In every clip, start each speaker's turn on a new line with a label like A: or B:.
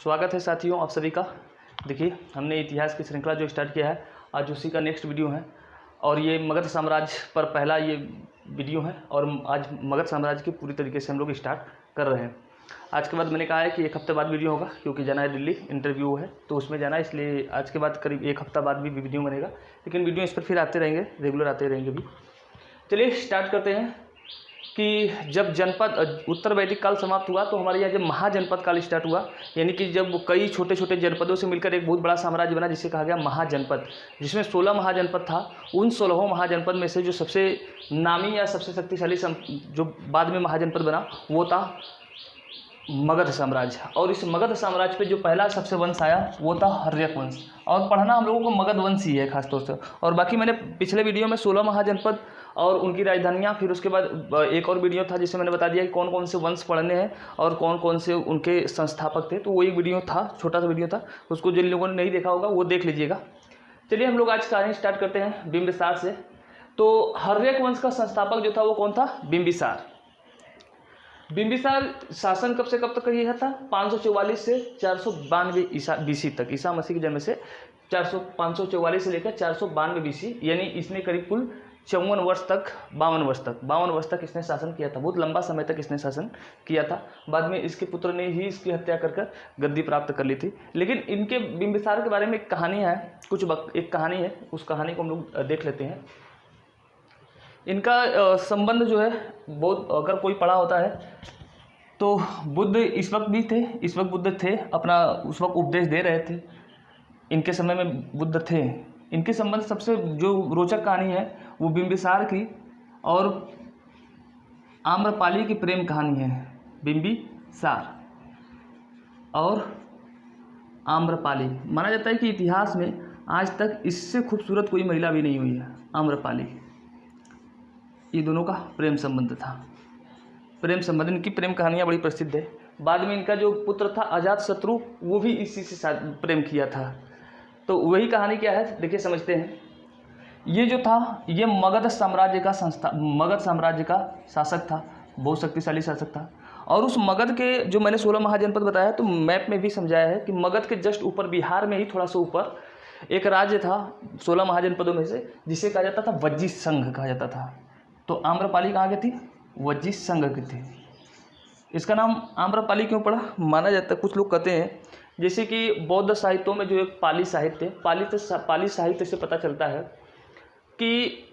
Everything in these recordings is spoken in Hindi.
A: स्वागत है साथियों आप सभी का। देखिए हमने इतिहास की श्रृंखला जो स्टार्ट किया है, आज उसी का नेक्स्ट वीडियो है और ये मगध साम्राज्य पर पहला ये वीडियो है और आज मगध साम्राज्य की पूरी तरीके से हम लोग स्टार्ट कर रहे हैं। आज के बाद मैंने कहा है कि एक हफ्ते बाद वीडियो होगा क्योंकि जाना है दिल्ली, इंटरव्यू है तो उसमें जाना है, इसलिए आज के बाद करीब एक हफ्ता बाद भी वीडियो बनेगा, लेकिन वीडियो इस पर फिर आते रहेंगे, रेगुलर आते रहेंगे भी। चलिए स्टार्ट करते हैं कि जब जनपद उत्तर वैदिक काल समाप्त हुआ तो हमारे यहाँ जब महाजनपद काल स्टार्ट हुआ, यानी कि जब कई छोटे छोटे जनपदों से मिलकर एक बहुत बड़ा साम्राज्य बना जिसे कहा गया महाजनपद, जिसमें 16 महाजनपद था। उन 16 महाजनपद में से जो सबसे नामी या सबसे शक्तिशाली जो बाद में महाजनपद बना वो था मगध साम्राज्य। और इस मगध साम्राज्य पे जो पहला सबसे वंश आया वो था हर्यक वंश। और पढ़ना हम लोगों को मगध वंश ही है खासतौर से। और बाकी मैंने पिछले वीडियो में 16 महाजनपद और उनकी राजधानियाँ, फिर उसके बाद एक और वीडियो था जिसमें मैंने बता दिया कि कौन कौन से वंश पढ़ने हैं और कौन कौन से उनके संस्थापक थे। तो वो एक वीडियो था, छोटा सा वीडियो था, उसको जिन लोगों ने नहीं देखा होगा वो देख लीजिएगा। चलिए हम लोग आज कहानी स्टार्ट करते हैं बिंबिसार से। तो हर्यक वंश का संस्थापक जो था वो कौन था? बिंबिसार। बिंबिसार शासन कब से कब तक किया था? 544 से 492 ईसा बीसी तक, ईसा मसीह के जन्म से 544 से लेकर 492 बीसी, यानी इसने करीब कुल 52 वर्ष तक 52 वर्ष तक इसने शासन किया था। बहुत लंबा समय तक इसने शासन किया था। बाद में इसके पुत्र ने ही इसकी हत्या कर गद्दी प्राप्त कर ली थी। लेकिन इनके बिंबिसार के बारे में एक कहानी है, एक कहानी है, उस कहानी को हम लोग देख लेते हैं। इनका संबंध जो है बहुत, अगर कोई पढ़ा होता है तो बुद्ध इस वक्त भी थे, इस वक्त बुद्ध थे, अपना उस वक्त उपदेश दे रहे थे, इनके समय में बुद्ध थे। इनके संबंध सबसे जो रोचक कहानी है वो बिंबिसार की और आम्रपाली की प्रेम कहानी है। बिंबिसार और आम्रपाली, माना जाता है कि इतिहास में आज तक इससे खूबसूरत कोई महिला भी नहीं हुई है। आम्रपाली, ये दोनों का प्रेम संबंध था। प्रेम संबंध, इनकी प्रेम कहानियाँ बड़ी प्रसिद्ध है। बाद में इनका जो पुत्र था अजातशत्रु, वो भी इसी से प्रेम किया था। तो वही कहानी क्या है देखिए, समझते हैं। ये जो था ये मगध साम्राज्य का शासक था, बहुत शक्तिशाली शासक था। और उस मगध के जो मैंने 16 महाजनपद बताया तो मैप में भी समझाया है कि मगध के जस्ट ऊपर, बिहार में ही थोड़ा सा ऊपर एक राज्य था 16 महाजनपदों में से, जिसे कहा जाता था वज्जी संघ कहा जाता था। तो आम्रपाली कहाँ की थी? वज्जी संघ की थी। इसका नाम आम्रपाली क्यों पड़ा? माना जाता है, कुछ लोग कहते हैं जैसे कि बौद्ध साहित्यों में जो एक पाली साहित्य, पाली साहित्य से पता चलता है कि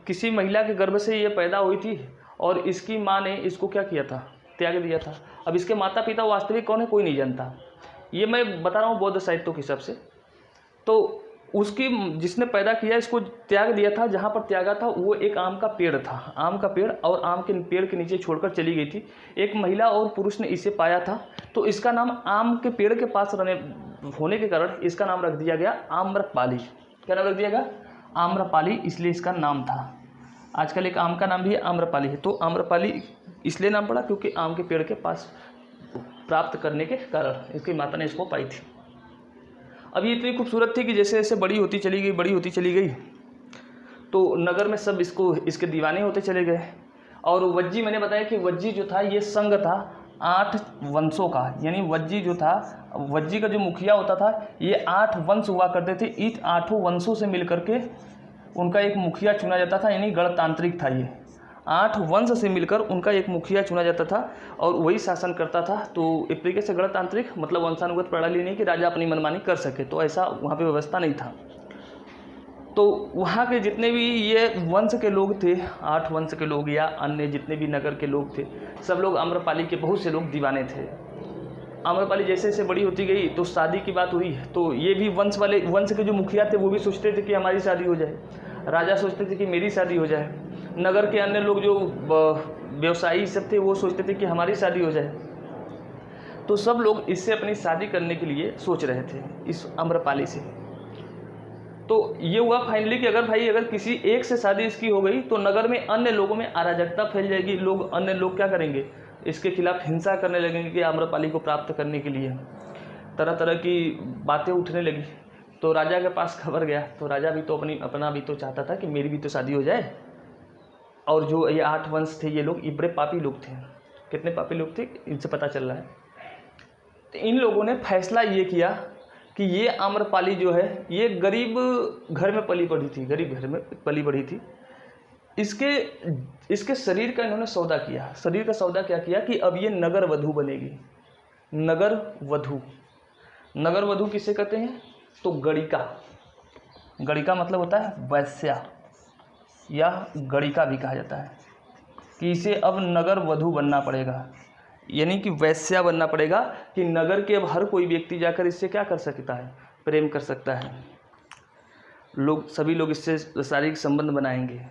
A: किसी महिला के गर्भ से ये पैदा हुई थी और इसकी माँ ने इसको क्या किया था? त्याग दिया था। अब इसके माता पिता वास्तविक कौन है कोई नहीं जानता, ये मैं बता रहा हूँ बौद्ध साहित्यों के हिसाब से। तो उसकी जिसने पैदा किया इसको त्याग दिया था, जहाँ पर त्यागा था वो एक आम का पेड़ था, आम का पेड़, और आम के पेड़ के नीचे छोड़कर चली गई थी। एक महिला और पुरुष ने इसे पाया था, तो इसका नाम आम के पेड़ के पास होने के कारण इसका नाम रख दिया गया आम्रपाली। क्या नाम रख दिया गया? आम्रपाली, इसलिए इसका नाम था। आजकल एक आम का नाम भी है, आम्रपाली है। तो आम्रपाली इसलिए नाम पड़ा क्योंकि आम के पेड़ के पास प्राप्त करने के कारण इसकी माता ने इसको पाई थी। अब ये इतनी खूबसूरत थी कि जैसे जैसे बड़ी होती चली गई तो नगर में सब इसके दीवाने होते चले गए। और वज्जी, मैंने बताया कि वज्जी जो था ये संघ था 8 वंशों का, यानी वज्जी जो था, वज्जी का जो मुखिया होता था, ये 8 वंश हुआ करते थे। इन 8 वंशों से मिलकर के उनका एक मुखिया चुना जाता था, यानी गणतांत्रिक था। ये 8 वंश से मिलकर उनका एक मुखिया चुना जाता था और वही शासन करता था। तो एक तरीके से गणतांत्रिक मतलब वंशानुगत प्रणाली नहीं कि राजा अपनी मनमानी कर सके, तो ऐसा वहाँ पे व्यवस्था नहीं था। तो वहाँ के जितने भी ये वंश के लोग थे, 8 वंश के लोग या अन्य जितने भी नगर के लोग थे, सब लोग आम्रपाली के बहुत से लोग दीवाने थे। आम्रपाली जैसे जैसे बड़ी होती गई तो शादी की बात हुई, तो ये भी वंश के जो मुखिया थे वो भी सोचते थे कि हमारी शादी हो जाए, राजा सोचते थे कि मेरी शादी हो जाए, नगर के अन्य लोग जो व्यवसायी सब थे वो सोचते थे कि हमारी शादी हो जाए। तो सब लोग इससे अपनी शादी करने के लिए सोच रहे थे, इस आम्रपाली से। तो ये हुआ फाइनली कि अगर किसी एक से शादी इसकी हो गई तो नगर में अन्य लोगों में अराजकता फैल जाएगी। अन्य लोग क्या करेंगे? इसके खिलाफ हिंसा करने लगेंगे कि आम्रपाली को प्राप्त करने के लिए तरह तरह की बातें उठने लगी। तो राजा के पास खबर गया, तो राजा भी तो अपना भी तो चाहता था कि मेरी भी तो शादी हो जाए। और जो ये 8 वंश थे, ये लोग बड़े पापी लोग थे। कितने पापी लोग थे इनसे पता चल रहा है। इन लोगों ने फैसला ये किया कि ये आम्रपाली जो है ये गरीब घर में पली बढ़ी थी, गरीब घर में पली बढ़ी थी। इसके शरीर का इन्होंने सौदा किया। शरीर का सौदा क्या किया कि अब ये नगर वधू बनेगी। नगर वधू, नगर वधू किसे कहते हैं? तो गणिका। गणिका मतलब होता है वैश्या या गणिका भी कहा जाता है, कि इसे अब नगर वधू बनना पड़ेगा, यानी कि वैश्या बनना पड़ेगा, कि नगर के अब हर कोई व्यक्ति जाकर इससे क्या कर सकता है? प्रेम कर सकता है। सभी लोग इससे शारीरिक संबंध बनाएंगे।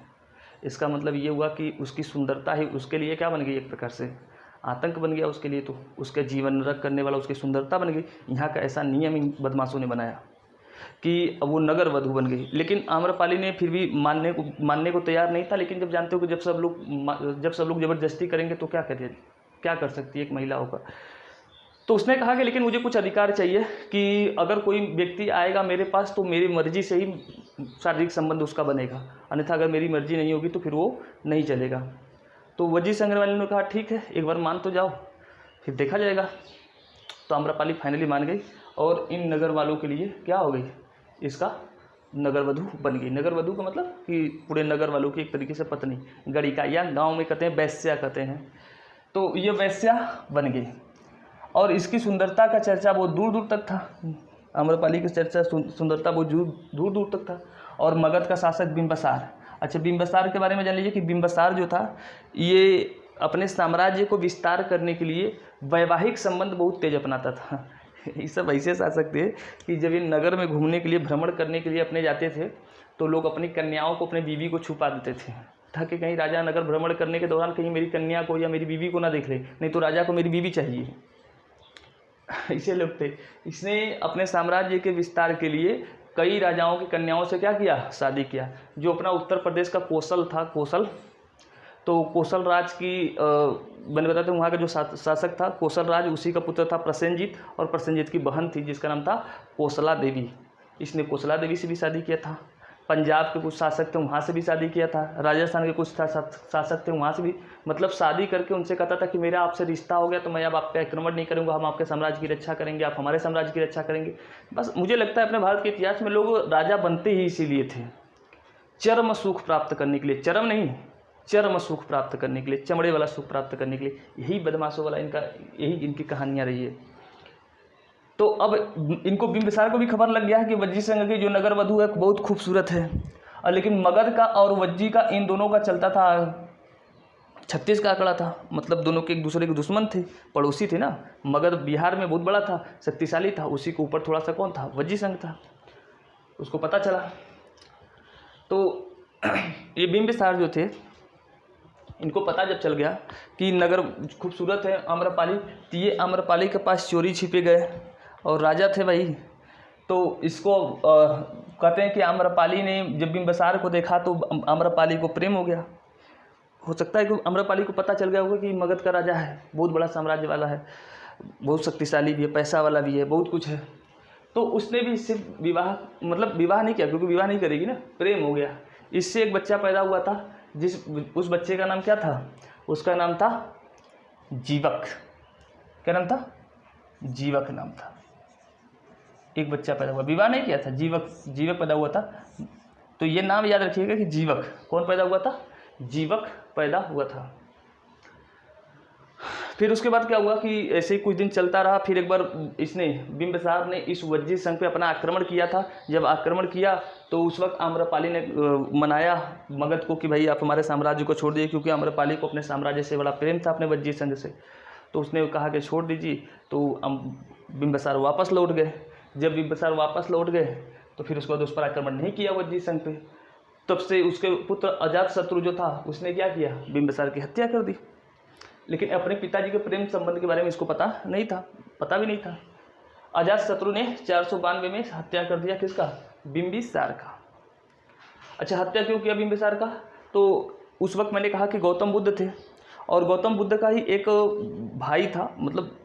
A: इसका मतलब ये हुआ कि उसकी सुंदरता ही उसके लिए क्या बन गई? एक प्रकार से आतंक बन गया उसके लिए। तो उसके जीवन नरक करने वाला उसकी सुंदरता बन गई। यहाँ का ऐसा नियम इन बदमाशों ने बनाया कि अब वो नगर वधू बन गई। लेकिन आम्रपाली ने फिर भी मानने को तैयार नहीं था। लेकिन जब जानते हो कि जब सब लोग ज़बरदस्ती करेंगे तो क्या कर सकती है एक महिला होकर। तो उसने कहा कि लेकिन मुझे कुछ अधिकार चाहिए कि अगर कोई व्यक्ति आएगा मेरे पास तो मेरी मर्जी से ही शारीरिक संबंध उसका बनेगा, अन्यथा अगर मेरी मर्जी नहीं होगी तो फिर वो नहीं चलेगा। तो वजीर संघ वाले ने कहा ठीक है, एक बार मान तो जाओ, फिर देखा जाएगा। तो आम्रपाली फाइनली मान गई और इन नगर वालों के लिए क्या हो गई? इसका नगर वधू बन गई। नगर वधू का मतलब कि पूरे नगर वालों की एक तरीके से पत्नी, गणिका, या गाँव में कहते हैं वैश्या कहते हैं। तो ये वैश्या बन गई और इसकी सुंदरता का चर्चा बहुत दूर दूर तक था। आम्रपाली की चर्चा सुंदरता बहुत दूर दूर तक था। और मगध का शासक बिंबसार। अच्छा, बिंबसार के बारे में जान लीजिए कि बिंबसार जो था ये अपने साम्राज्य को विस्तार करने के लिए वैवाहिक संबंध बहुत तेज अपनाता था। ये सब ऐसे शासक थे कि जब ये नगर में घूमने के लिए, भ्रमण करने के लिए अपने जाते थे तो लोग अपनी कन्याओं को, अपने बीवी को छुपा देते थे, ताकि कहीं राजा नगर भ्रमण करने के दौरान कहीं मेरी कन्या को या मेरी बीवी को ना देख ले, नहीं तो राजा को मेरी बीवी चाहिए। ऐसे लोग थे। इसने अपने साम्राज्य के विस्तार के लिए कई राजाओं की कन्याओं से क्या किया? शादी किया। जो अपना उत्तर प्रदेश का कोसल था, तो कोसल राज की मैंने बताया था, वहाँ का जो शासक था कोसल राज, उसी का पुत्र था प्रसेनजीत, और प्रसेनजीत की बहन थी जिसका नाम था कोसला देवी। इसने कोसला देवी से भी शादी किया था। पंजाब के कुछ शासक थे, वहाँ से भी शादी किया था। राजस्थान के कुछ शासक थे, वहाँ से भी, मतलब शादी करके उनसे कहता था कि मेरा आपसे रिश्ता हो गया तो मैं अब आप पे आक्रमण नहीं करूँगा, हम आपके साम्राज्य की रक्षा करेंगे, आप हमारे साम्राज्य की रक्षा करेंगे। बस मुझे लगता है अपने भारत के इतिहास में लोग राजा बनते ही इसीलिए थे, चरम सुख प्राप्त करने के लिए, चरम नहीं, चरम सुख प्राप्त करने के लिए, चमड़े वाला सुख प्राप्त करने के लिए। यही बदमाशों वाला यही इनकी कहानियाँ रही है। तो अब इनको बिंबिसार को भी खबर लग गया है कि वज्जी संघ की जो नगर वधू है बहुत खूबसूरत है। और लेकिन मगध का और वज्जी का, इन दोनों का चलता था 36 का आंकड़ा था। मतलब दोनों के एक दूसरे के दुश्मन थे, पड़ोसी थे ना। मगध बिहार में बहुत बड़ा था, शक्तिशाली था, उसी के ऊपर थोड़ा सा कौन था? वज्जी संघ था। उसको पता चला तो ये बिंबिसार जो थे, इनको पता जब चल गया कि नगर खूबसूरत है आम्रपाली, तो ये आम्रपाली के पास चोरी छिपे गए। और राजा थे भाई, तो इसको कहते हैं कि आम्रपाली ने जब बिंबिसार को देखा तो आम्रपाली को प्रेम हो गया। हो सकता है कि आम्रपाली को पता चल गया होगा कि मगध का राजा है, बहुत बड़ा साम्राज्य वाला है, बहुत शक्तिशाली भी है, पैसा वाला भी है, बहुत कुछ है। तो उसने भी इससे विवाह, मतलब विवाह नहीं किया, क्योंकि विवाह नहीं करेगी ना, प्रेम हो गया। इससे एक बच्चा पैदा हुआ था, उस बच्चे का नाम क्या था? उसका नाम था जीवक। क्या नाम था? जीवक नाम था। एक बच्चा पैदा हुआ, विवाह नहीं किया था, जीवक पैदा हुआ था। तो ये नाम याद रखिएगा कि जीवक, कौन पैदा हुआ था? जीवक पैदा हुआ था। फिर उसके बाद क्या हुआ कि ऐसे ही कुछ दिन चलता रहा। फिर एक बार बिंबिसार ने इस वज्जी संघ पे अपना आक्रमण किया था। जब आक्रमण किया तो उस वक्त आम्रपाली ने मनाया मगध को कि भाई आप हमारे साम्राज्य को छोड़ दीजिए, क्योंकि आम्रपाली को अपने साम्राज्य से बड़ा प्रेम था, अपने वज्जी संघ से। तो उसने कहा कि छोड़ दीजिए। तो बिंबिसार वापस लौट गए। जब बिंबिसार वापस लौट गए तो फिर उसके बाद उस पर आक्रमण नहीं किया वज्जी संघ पे। तब से उसके पुत्र अजातशत्रु जो था उसने क्या किया? बिंबिसार की हत्या कर दी। लेकिन अपने पिताजी के प्रेम संबंध के बारे में इसको पता नहीं था, पता भी नहीं था। अजातशत्रु ने 492 में हत्या कर दिया, किसका? बिंबिसार का। अच्छा, हत्या क्यों किया बिंबिसार का? तो उस वक्त मैंने कहा कि गौतम बुद्ध थे, और गौतम बुद्ध का ही एक भाई था, मतलब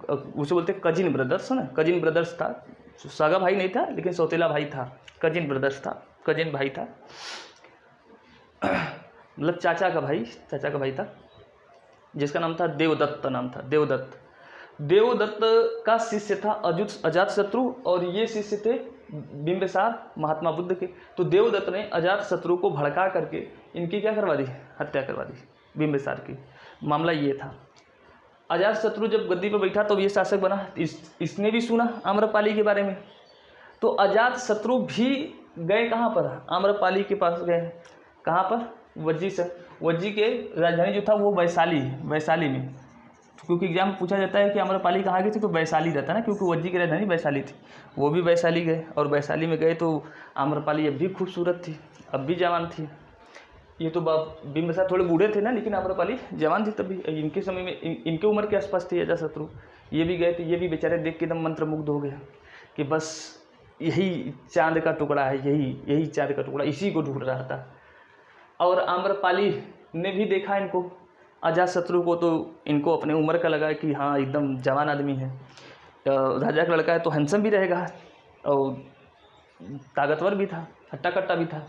A: उसे बोलते कजिन ब्रदर्स ना, कजिन ब्रदर्स था, सगा भाई नहीं था लेकिन सौतेला भाई था, कजिन ब्रदर्स था, कजिन भाई था, मतलब चाचा का भाई था, जिसका नाम था देवदत्त, नाम था देवदत्त। देवदत्त का शिष्य था अजातशत्रु, और ये शिष्य थे बिंबिसार महात्मा बुद्ध के। तो देवदत्त ने अजातशत्रु को भड़का करके इनकी क्या करवा दी, हत्या करवा दी बिंबिसार की। मामला ये था। अजातशत्रु जब गद्दी पर बैठा तो ये शासक बना, इसने भी सुना आम्रपाली के बारे में। तो अजातशत्रु भी गए कहाँ पर, आम्रपाली के पास गए। कहाँ पर, वज्जी से। वज्जी के राजधानी जो था वो वैशाली में, क्योंकि एग्जाम में पूछा जाता है कि आम्रपाली कहाँ गई थी, तो वैशाली रहता है ना, क्योंकि वज्जी की राजधानी वैशाली थी। वो भी वैशाली गए, और वैशाली में गए तो आम्रपाली अब भी खूबसूरत थी, अब भी जवान थी। ये तो बिंबिसार थोड़े बूढ़े थे ना, लेकिन आम्रपाली जवान थी तभी। इनके समय में इनके उम्र के आसपास थे अजातशत्रु। ये भी गए थे, ये भी बेचारे देख के एकदम मंत्रमुग्ध हो गए कि बस यही चांद का टुकड़ा है, यही चांद का टुकड़ा, इसी को ढूंढ रहा था। और आम्रपाली ने भी देखा इनको, अजातशत्रु को, तो इनको अपने उम्र का लगा कि हाँ एकदम जवान आदमी है, राजा का लड़का है तो हैंडसम भी रहेगा और ताकतवर भी था, हट्टा कट्टा भी था।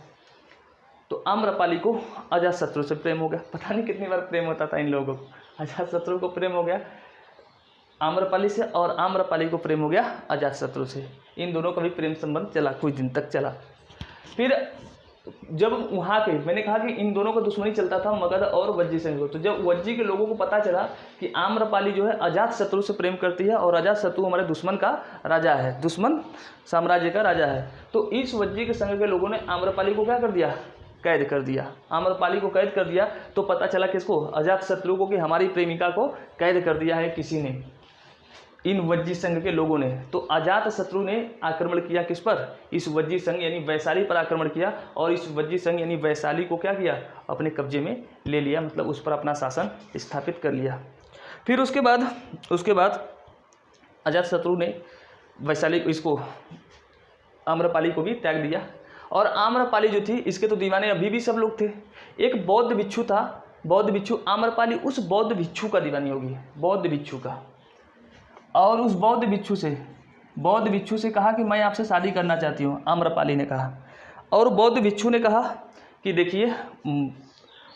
A: तो आम्रपाली को अजातशत्रु से प्रेम हो गया। पता नहीं कितनी बार प्रेम होता था इन लोगों को। अजातशत्रु को प्रेम हो गया आम्रपाली से, और आम्रपाली को प्रेम हो गया अजातशत्रु से। इन दोनों का भी प्रेम संबंध चला, कुछ दिन तक चला। फिर जब वहाँ के, मैंने कहा कि इन दोनों का दुश्मनी चलता था मगध और वज्जी से। तो जब वज्जी के लोगों को पता चला कि आम्रपाली जो है अजातशत्रु से प्रेम करती है और अजातशत्रु हमारे दुश्मन का राजा है, दुश्मन साम्राज्य का राजा है, तो इस वज्जी के संग के लोगों ने आम्रपाली को क्या कर दिया, कैद कर दिया। आम्रपाली को कैद कर दिया तो पता चला किसको, अजातशत्रु को, कि हमारी प्रेमिका को कैद कर दिया है किसी ने, इन वज्जी संघ के लोगों ने। तो अजातशत्रु ने आक्रमण किया किस पर, इस वज्जी संघ यानी वैशाली पर आक्रमण किया, और इस वज्जी संघ यानी वैशाली को क्या किया, अपने कब्जे में ले लिया, मतलब उस पर अपना शासन स्थापित कर लिया। फिर उसके बाद अजातशत्रु ने वैशाली इसको, आम्रपाली को भी त्याग दिया। और आम्रपाली जो थी, इसके तो दीवाने अभी भी सब लोग थे। एक बौद्ध भिक्षु था, बौद्ध भिक्षु, आम्रपाली उस बौद्ध भिक्षु का दीवानी होगी, बौद्ध भिक्षु का। और उस बौद्ध भिक्षु से कहा कि मैं आपसे शादी करना चाहती हूँ, आम्रपाली ने कहा। और बौद्ध भिक्षु ने कहा कि देखिए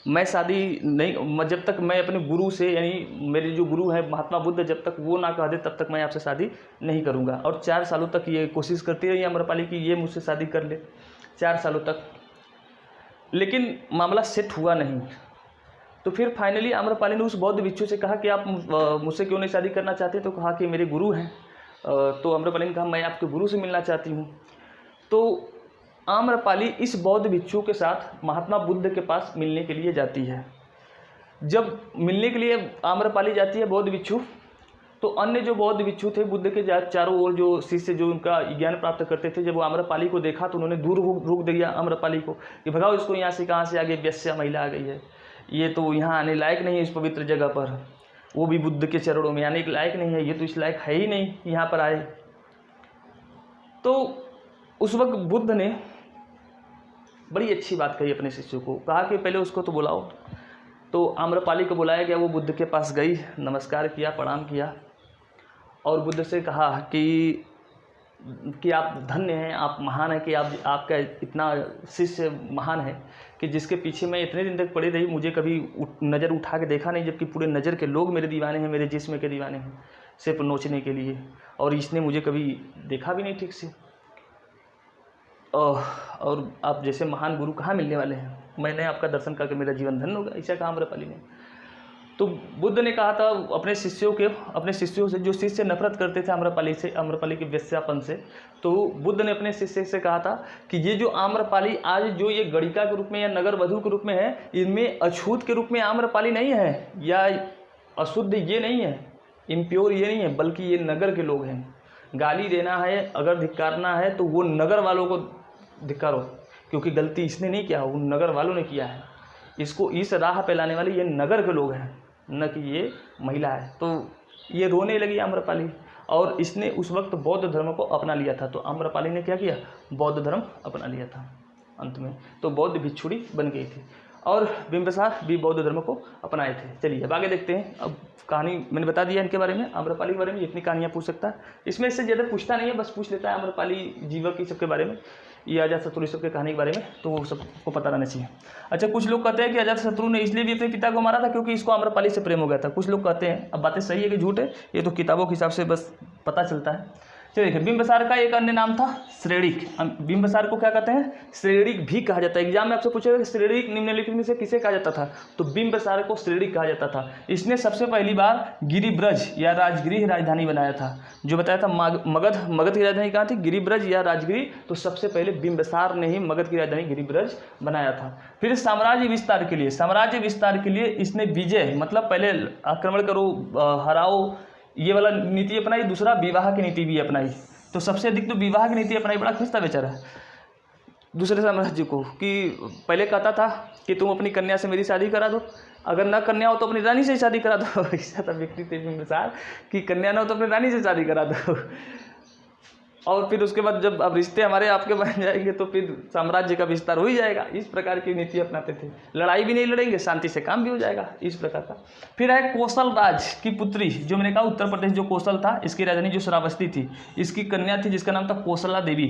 A: मैं शादी नहीं, जब तक मैं अपने गुरु से, यानी मेरे जो गुरु है महात्मा बुद्ध, जब तक वो ना कह दे तब तक मैं आपसे शादी नहीं करूँगा। और 4 सालों तक ये कोशिश करती रही आम्रपाली की ये मुझसे शादी कर ले, 4 सालों तक, लेकिन मामला सेट हुआ नहीं। तो फिर फाइनली आम्रपाली ने उस बौद्ध भिक्षु से कहा कि आप मुझसे क्यों नहीं शादी करना चाहते, तो कहा कि मेरे गुरु हैं। तो आम्रपाली ने कहा मैं आपके गुरु से मिलना चाहती हूँ। तो आम्रपाली इस बौद्ध भिक्षु के साथ महात्मा बुद्ध के पास मिलने के लिए जाती है। जब मिलने के लिए आम्रपाली जाती है बौद्ध भिक्षु, तो अन्य जो बौद्ध भिक्षु थे बुद्ध के चारों ओर जो शिष्य जो उनका ज्ञान प्राप्त करते थे, जब वो आम्रपाली को देखा तो उन्होंने दूर रोक दिया आम्रपाली को कि भगाओ इसको यहाँ से, कहाँ से आ गई, वेश्या महिला आ गई है, ये तो यहाँ आने लायक नहीं है, इस पवित्र जगह पर, वो भी बुद्ध के चरणों में आने के लायक नहीं है, ये तो इस लायक है ही नहीं यहाँ पर आए। तो उस वक्त बुद्ध ने बड़ी अच्छी बात कही अपने शिष्यों को, कहा कि पहले उसको तो बुलाओ। तो आम्रपाली को बुलाया गया, वो बुद्ध के पास गई, नमस्कार किया, प्रणाम किया, और बुद्ध से कहा कि आप धन्य हैं, आप महान हैं, कि आपका इतना शिष्य महान है कि जिसके पीछे मैं इतने दिन तक पड़ी रही, मुझे कभी नज़र उठा के देखा नहीं, जबकि पूरे नज़र के लोग मेरे दीवाने हैं, मेरे जिस्म के दीवाने हैं सिर्फ नोचने के लिए, और इसने मुझे कभी देखा भी नहीं ठीक से। और आप जैसे महान गुरु कहाँ मिलने वाले हैं, मैंने आपका दर्शन करके मेरा जीवन धन्य होगा, ऐसा कहा आम्रपाली ने। तो बुद्ध ने कहा था अपने शिष्यों से, जो शिष्य नफरत करते थे आम्रपाली के वेश्यापन से, तो बुद्ध ने अपने शिष्य से कहा था कि ये जो आम्रपाली आज जो ये गणिका के रूप में या नगर वधू के रूप में है, इनमें अछूत के रूप में आम्रपाली नहीं है, या अशुद्ध ये नहीं है, इम्प्योर ये नहीं है, बल्कि ये नगर के लोग हैं। गाली देना है, अगर धिक्कारना है तो वो नगर वालों को धिक्कारो, क्योंकि गलती इसने नहीं किया, वो नगर वालों ने किया है। इसको इस राह पे लाने वाले ये नगर के लोग हैं, न कि ये महिला है। तो ये रोने लगी आम्रपाली, और इसने उस वक्त बौद्ध धर्म को अपना लिया था। तो आम्रपाली ने क्या किया, बौद्ध धर्म अपना लिया था अंत में, तो बौद्ध भिक्षुणी बन गई थी। और बिंबिसार भी बौद्ध धर्म को अपनाए थे। चलिए अब आगे देखते हैं। अब कहानी मैंने बता दिया इनके बारे में, आम्रपाली के बारे में जितनी कहानियाँ पूछ सकता है, इसमें इससे ज़्यादा पूछता नहीं है, बस पूछ लेता है आम्रपाली जीवक की सबके बारे में, ये अजातशत्रु सब के कहानी के बारे में, तो वो सबको पता रहना चाहिए। अच्छा, कुछ लोग कहते हैं कि अजातशत्रु ने इसलिए भी अपने पिता को मारा था क्योंकि इसको आम्रपाली से प्रेम हो गया था। कुछ लोग कहते हैं, अब बातें सही है कि झूठ है ये तो किताबों के हिसाब से बस पता चलता है। चलिए देखिए, बिंबिसार का एक अन्य नाम था श्रेणिक। बिंबिसार को क्या कहते हैं? श्रेणिक भी कहा जाता है। एग्जाम में आपसे पूछेगा कि श्रेणिक निम्नलिखित में से किसे कहा जाता था, तो बिंबिसार को श्रेणिक कहा जाता था। इसने सबसे पहली बार गिरिब्रज या राजगृह राजधानी बनाया था। जो बताया था मगध की राजधानी कहाँ थी? गिरिब्रज या राजगृह। तो सबसे पहले बिंबिसार ने ही मगध की राजधानी गिरिब्रज बनाया था। फिर साम्राज्य विस्तार के लिए इसने विजय मतलब पहले आक्रमण करो, हराओ, ये वाला नीति अपनाई। दूसरा विवाह की नीति भी अपनाई। तो सबसे अधिक तो विवाह की नीति अपनाई, बड़ा खिंचता बेचारा दूसरे साम्राज्य को, कि पहले कहता था कि तुम अपनी कन्या से मेरी शादी करा दो, अगर ना कन्या हो तो अपनी रानी से शादी करा दो। ऐसा था व्यक्ति थे बिंबिसार कि कन्या ना हो तो अपनी रानी से शादी करा दो। और फिर उसके बाद जब अब रिश्ते हमारे आपके बन जाएंगे तो फिर साम्राज्य का विस्तार हो ही जाएगा। इस प्रकार की नीति अपनाते थे। लड़ाई भी नहीं लड़ेंगे, शांति से काम भी हो जाएगा, इस प्रकार का। फिर है कौशल राज की पुत्री, जो मैंने कहा उत्तर प्रदेश जो कौशल था, इसकी राजधानी जो श्रावस्ती थी, इसकी कन्या थी जिसका नाम था कौशला देवी।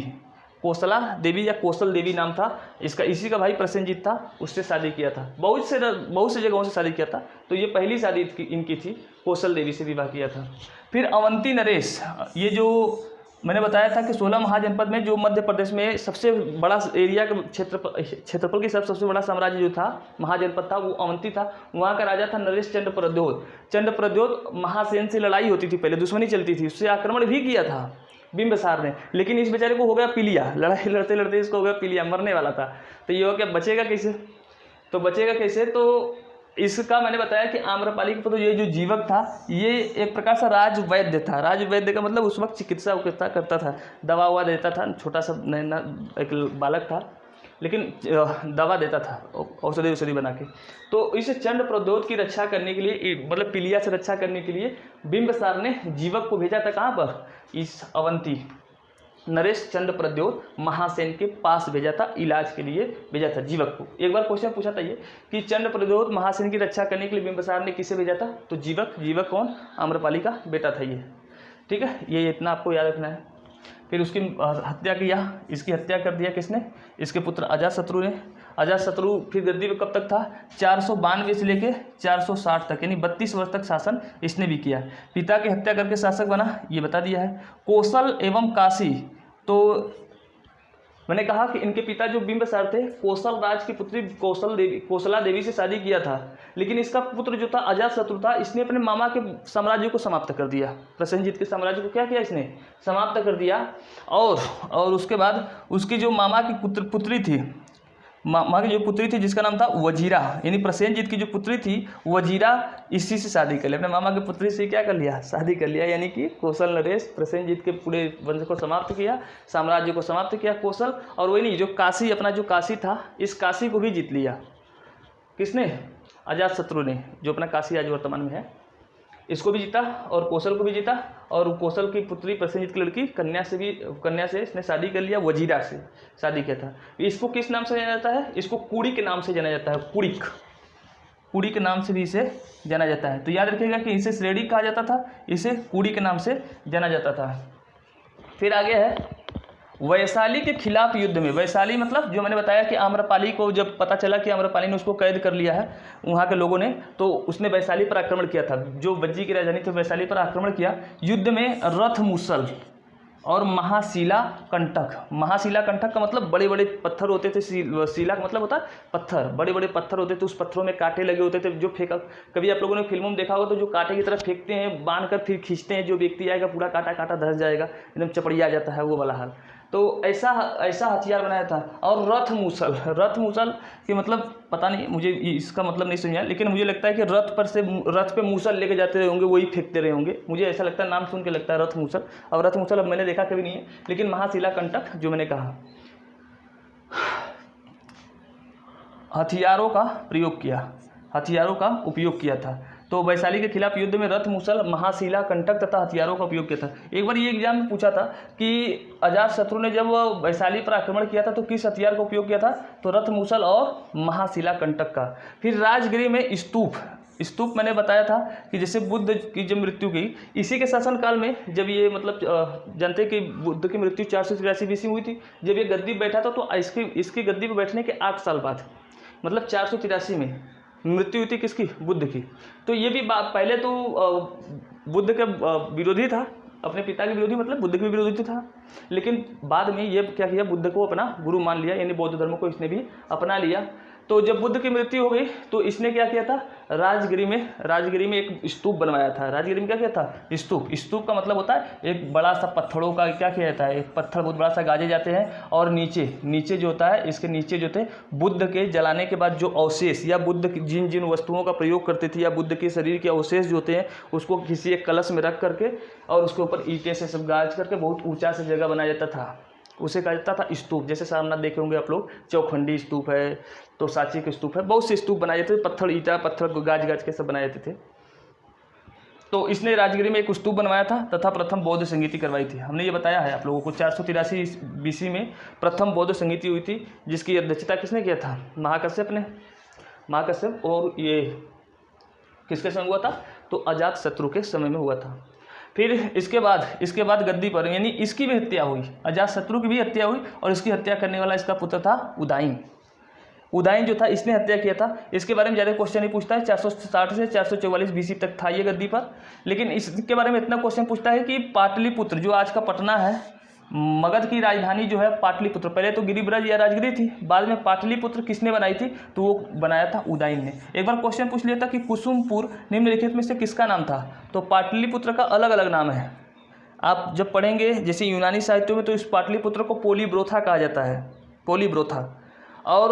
A: कौशला देवी या कौशल देवी नाम था इसका। इसी का भाई प्रसेनजीत था, उससे शादी किया था। बहुत से जगहों से शादी किया था। तो ये पहली शादी इनकी थी, कौशल देवी से विवाह किया था। फिर अवंती नरेश, ये जो मैंने बताया था कि 16 महाजनपद में जो मध्य प्रदेश में सबसे बड़ा एरिया के क्षेत्रफल के हिसाब से सबसे बड़ा साम्राज्य जो था, महाजनपद था, वो अवंती था। वहाँ का राजा था नरेश चंद्र प्रद्योत। चंद्र प्रद्योत महासेन से लड़ाई होती थी, पहले दुश्मनी चलती थी, उससे आक्रमण भी किया था बिंबिसार ने, लेकिन इस बेचारे को हो गया पीलिया। लड़ाई लड़ते लड़ते इसको हो गया पीलिया, मरने वाला था। तो ये हो क्या, बचेगा कैसे? तो इसका मैंने बताया कि आम्रपाली के पुत्र ये जो जीवक था, ये एक प्रकार से राजवैद्य था। राजवैद्य का मतलब उस वक्त चिकित्सा करता था, दवा ववा देता था। छोटा सा नैना एक बालक था, लेकिन दवा देता था औषधि बना के। तो इस चंद्र प्रद्योत की रक्षा करने के लिए, मतलब पीलिया से रक्षा करने के लिए बिंबिसार ने जीवक को भेजा था। कहाँ पर? इस अवंती नरेश चंद्र प्रद्योत महासेन के पास भेजा था, इलाज के लिए भेजा था जीवक को। एक बार क्वेश्चन पूछा था ये कि चंद्र प्रद्योत महासेन की रक्षा करने के लिए बिंबिसार ने किसे भेजा था? तो जीवक कौन? आम्रपाली का बेटा था ये। ठीक है, ये इतना आपको याद रखना है। फिर उसकी हत्या किया, इसकी हत्या कर दिया किसने? इसके पुत्र अजातशत्रु ने। अजातशत्रु फिर गद्दी पे कब तक था? 492 से लेके 460 तक, यानी 32 वर्ष तक शासन इसने भी किया। पिता की हत्या करके शासक बना, ये बता दिया है। कौशल एवं काशी, तो मैंने कहा कि इनके पिता जो बिंबिसार थे, कौशल राज की पुत्री कौशला देवी से शादी किया था, लेकिन इसका पुत्र जो था अजातशत्रु था, इसने अपने मामा के साम्राज्य को समाप्त कर दिया। प्रसेनजीत के साम्राज्य को क्या किया इसने? समाप्त कर दिया। और उसके बाद उसकी जो मामा की पुत्री थी, मामा की जो पुत्री थी जिसका नाम था वजीरा, यानी प्रसेनजीत की जो पुत्री थी वजीरा, इसी से शादी कर लिया। अपने मामा की पुत्री से क्या कर लिया? शादी कर लिया। यानी कि कौशल नरेश प्रसेनजीत के पूरे वंश को समाप्त किया, साम्राज्य को समाप्त किया कौशल। और वही नहीं, जो काशी, अपना जो काशी था, इस काशी को भी जीत लिया। किसने? अजातशत्रु ने, जो अपना काशी आज वर्तमान में है, इसको भी जीता और कौशल को भी जीता। और कौशल की पुत्री प्रसेनजीत की लड़की कन्या से इसने शादी कर लिया, वजीरा से शादी किया था। इसको किस नाम से जाना जाता है? इसको कुड़ी के नाम से जाना जाता है। कुड़ी के नाम से भी इसे जाना जाता है। तो याद रखिएगा कि इसे श्रेणी कहा जाता था, इसे कुड़ी के नाम से जाना जाता था। फिर आगे है वैशाली के खिलाफ युद्ध में। वैशाली मतलब जो मैंने बताया कि आम्रपाली को जब पता चला कि आम्रपाली ने उसको कैद कर लिया है वहाँ के लोगों ने, तो उसने वैशाली पर आक्रमण किया था। जो वज्जी की राजधानी थी वैशाली पर आक्रमण किया। युद्ध में रथमुसल और महाशिला कंटक का मतलब बड़े बड़े पत्थर होते थे। शिला का मतलब होता है पत्थर, बड़े बड़े पत्थर होते थे। उस पत्थरों में कांटे लगे होते थे, जो फेंका, कभी आप लोगों ने फिल्मों में देखा होगा तो जो कांटे की तरफ फेंकते हैं, बांध कर फिर खींचते हैं, जो व्यक्ति आएगा पूरा कांटा धंस जाएगा, एकदम चपड़िया जाता है, वो वाला हाल। तो ऐसा हथियार बनाया था। और रथ मूसल कि मतलब पता नहीं, मुझे इसका मतलब नहीं समझा, लेकिन मुझे लगता है कि रथ पे मूसल लेके जाते रहे होंगे, वही फेंकते रहे होंगे, मुझे ऐसा लगता है, नाम सुन के लगता है रथ मूसल। और रथ मूसल अब मैंने देखा कभी नहीं है, लेकिन महाशिला कंटक जो मैंने कहा, हथियारों का उपयोग किया था। तो वैशाली के खिलाफ युद्ध में रथ, मूसल, महाशिला, कंटक तथा हथियारों का उपयोग किया था। एक बार ये एग्जाम में पूछा था कि अजातशत्रु ने जब वैशाली पर आक्रमण किया था तो किस हथियार का उपयोग किया था, तो रथ, मूसल और महाशिला, कंटक का। फिर राजगिरी में स्तूप मैंने बताया था कि जैसे बुद्ध की जब मृत्यु की, इसी के शासनकाल में जब ये मतलब जानते कि बुद्ध की मृत्यु 483 BC में हुई थी। जब ये गद्दी पर बैठा था तो इसकी गद्दी पर बैठने के 8 साल बाद मतलब 483 में मृत्यु हुई थी किसकी, बुद्ध की। तो ये भी पहले तो बुद्ध का विरोधी था, अपने पिता के विरोधी मतलब बुद्ध के विरोधी था, लेकिन बाद में ये क्या किया, बुद्ध को अपना गुरु मान लिया, यानी बौद्ध धर्म को इसने भी अपना लिया। तो जब बुद्ध की मृत्यु हो गई तो इसने क्या किया था, राजगिरी में एक स्तूप बनवाया था। राजगिरी में क्या किया था, स्तूप का मतलब होता है एक बड़ा सा पत्थरों का क्या किया जाता है, एक पत्थर बहुत बड़ा सा गाजे जाते हैं और नीचे जो होता है, इसके नीचे जो थे बुद्ध के जलाने के बाद जो अवशेष या बुद्ध जिन वस्तुओं का प्रयोग करते थे या बुद्ध के शरीर के अवशेष जो होते हैं उसको किसी एक कलश में रख करके और उसके ऊपर ईंटें से सब गाज करके बहुत ऊंचा से जगह बनाया जाता था, उसे कहा जाता था स्तूप। जैसे सामने देखे होंगे आप लोग, चौखंडी स्तूप है, तो सांची के स्तूप है, बहुत से स्तूप बनाए जाते थे, पत्थर को गाज के सब बनाए जाते थे। तो इसने राजगिरी में एक स्तूप बनवाया था तथा प्रथम बौद्ध संगीति करवाई थी। हमने ये बताया है आप लोगों को, 483 BC में प्रथम बौद्ध संगीति हुई थी, जिसकी अध्यक्षता किसने किया था, महाकश्यप ने। और ये किसके समय हुआ था, तो अजातशत्रु के समय में हुआ था। फिर इसके बाद गद्दी पर यानी इसकी भी हत्या हुई, अजातशत्रु की भी हत्या हुई और इसकी हत्या करने वाला इसका पुत्र था उदाइन जो था, इसने हत्या किया था। इसके बारे में ज़्यादा क्वेश्चन नहीं पूछता है, 460 से 444 BC तक था ये गद्दी पर। लेकिन इसके बारे में इतना क्वेश्चन पूछता है कि पाटलिपुत्र जो आज का पटना है, मगध की राजधानी जो है पाटलिपुत्र, पहले तो गिरिब्रज या राजगिरी थी, बाद में पाटलिपुत्र किसने बनाई थी, तो वो बनाया था उदाइन ने। एक बार क्वेश्चन पूछ लिया था कि कुसुमपुर निम्नलिखित में से किसका नाम था, तो पाटलिपुत्र का अलग अलग नाम है। आप जब पढ़ेंगे जैसे यूनानी साहित्यों में तो इस पाटलिपुत्र को पोलीब्रोथा कहा जाता है, पोलीब्रोथा। और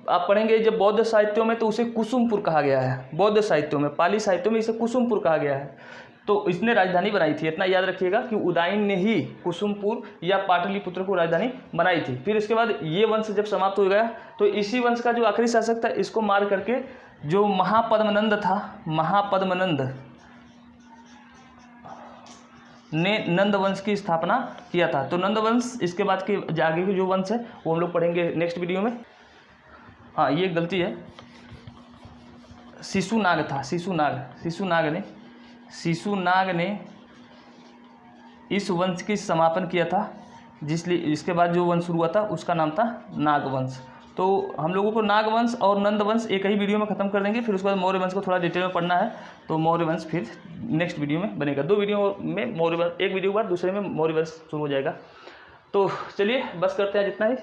A: आप पढ़ेंगे जब बौद्ध साहित्यों में तो उसे कुसुमपुर कहा गया है, बौद्ध साहित्यों में, पाली साहित्यों में इसे कुसुमपुर कहा गया है। तो इसने राजधानी बनाई थी, इतना याद रखिएगा कि उदाइन ने ही कुसुमपुर या पाटलिपुत्र को राजधानी बनाई थी। फिर इसके बाद ये वंश जब समाप्त हो गया तो इसी वंश का जो आखिरी शासक था इसको मार करके जो महापद्मनंद था, महापद्मनंद ने नंद वंश की स्थापना किया था। तो नंद वंश इसके बाद के आगे की जो वंश है वो हम लोग पढ़ेंगे नेक्स्ट वीडियो में। हाँ, ये गलती है, शिशुनाग था, शिशुनाग ने इस वंश की समापन किया था, जिसलिए इसके बाद जो वंश शुरू हुआ था उसका नाम था नागवंश। तो हम लोगों को नागवंश और नंदवंश एक ही वीडियो में ख़त्म कर देंगे। फिर उसके बाद मौर्य वंश को थोड़ा डिटेल में पढ़ना है, तो मौर्य वंश फिर नेक्स्ट वीडियो में बनेगा। 2 वीडियो में मौर्य वंश, एक वीडियो के बाद दूसरे में मौर्य वंश शुरू हो जाएगा। तो चलिए बस करते हैं जितना ही।